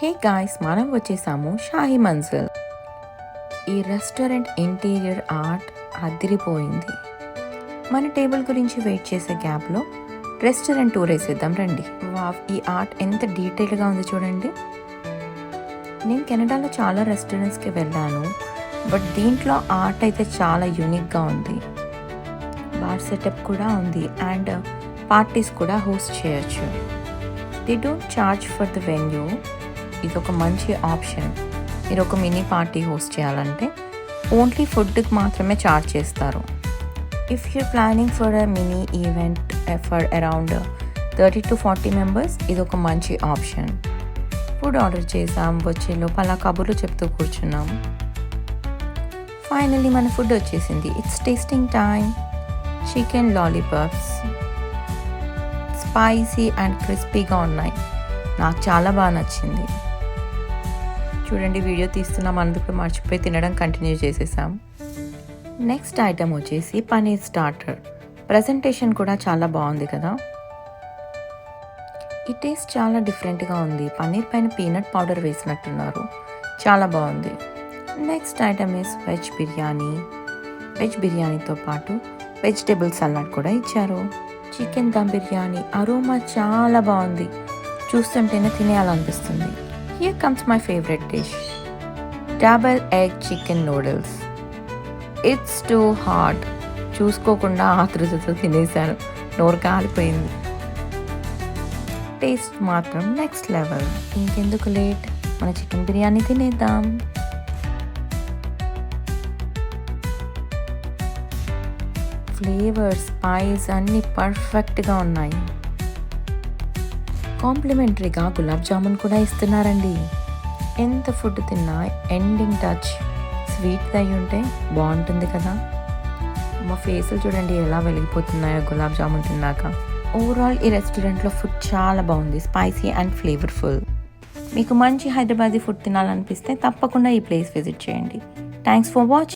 Hey guys, మనం వచ్చేసాము షాహీ మంజిల్. ఈ రెస్టారెంట్ ఇంటీరియర్ ఆర్ట్ అదిరిపోయింది. మన టేబుల్ గురించి వెయిట్ చేసే గ్యాప్లో రెస్టారెంట్ టూర్ వేసేద్దాం రండి. వావ్, ఈ ఆర్ట్ ఎంత డీటెయిల్గా ఉంది చూడండి. నేను కెనడాలో చాలా రెస్టారెంట్స్కి వెళ్ళాను, బట్ దీంట్లో ఆర్ట్ అయితే చాలా యూనిక్గా ఉంది. బార్ సెటప్ కూడా ఉంది అండ్ పార్టీస్ కూడా హోస్ట్ చేయొచ్చు. They don't charge for the venue. ఇది ఒక మంచి ఆప్షన్. మీరు ఒక మినీ పార్టీ హోస్ట్ చేయాలంటే ఓన్లీ ఫుడ్కి మాత్రమే ఛార్జ్ చేస్తారు. If you're planning for a mini event for around 30 to 40 members, ఇది ఒక మంచి ఆప్షన్. ఫుడ్ ఆర్డర్ చేసాం, వచ్చే లోపల కబుర్లు చెప్తూ కూర్చున్నాం. ఫైనల్లీ మన ఫుడ్ వచ్చేసింది. It's tasting time. Chicken lollipops spicy and క్రిస్పీగా ఉన్నాయి. నాకు చాలా బాగా నచ్చింది. చూడండి, వీడియో తీస్తున్నాం అందుకు మర్చిపోయి తినడం కంటిన్యూ చేసేసాం. నెక్స్ట్ ఐటమ్ వచ్చేసి పనీర్ స్టార్టర్. ప్రజెంటేషన్ కూడా చాలా బాగుంది కదా. ఈ టేస్ట్ చాలా డిఫరెంట్గా ఉంది. పన్నీర్ పైన పీనట్ పౌడర్ వేసినట్టున్నారు. చాలా బాగుంది. Next item is veg biryani. Veg బిర్యానీతో పాటు వెజిటేబుల్ సలాడ్ కూడా ఇచ్చారు. చికెన్ దమ్ బిర్యానీ అరోమా చాలా బాగుంది. చూస్తుంటేనే తినేయాలనిపిస్తుంది. Here comes my favorite dish, double egg chicken noodles. It's too hot. చూసుకోకుండా ఆతృతతో తినేసాను. నోరు కాలిపోయింది. టేస్ట్ మాత్రం నెక్స్ట్ లెవెల్. ఇంకెందుకు లేట్, మన చికెన్ బిర్యానీ తినేద్దాం. ఫ్లేవర్స్, స్పైస్ అన్నీ పర్ఫెక్ట్గా ఉన్నాయి. కాంప్లిమెంటరీగా గులాబ్ జామున్ కూడా ఇస్తున్నారండి. ఎంత ఫుడ్ తిన్నా ఎండింగ్ టచ్ స్వీట్ అయి ఉంటే బాగుంటుంది కదా. మా ఫేసులు చూడండి ఎలా వెలిగిపోతున్నాయో గులాబ్ జామున్ తిన్నాక. ఓవరాల్ ఈ రెస్టారెంట్లో ఫుడ్ చాలా బాగుంది, స్పైసీ అండ్ ఫ్లేవర్ఫుల్. మీకు మంచి హైదరాబాదీ ఫుడ్ తినాలనిపిస్తే తప్పకుండా ఈ ప్లేస్ విజిట్ చేయండి. Thanks for watching.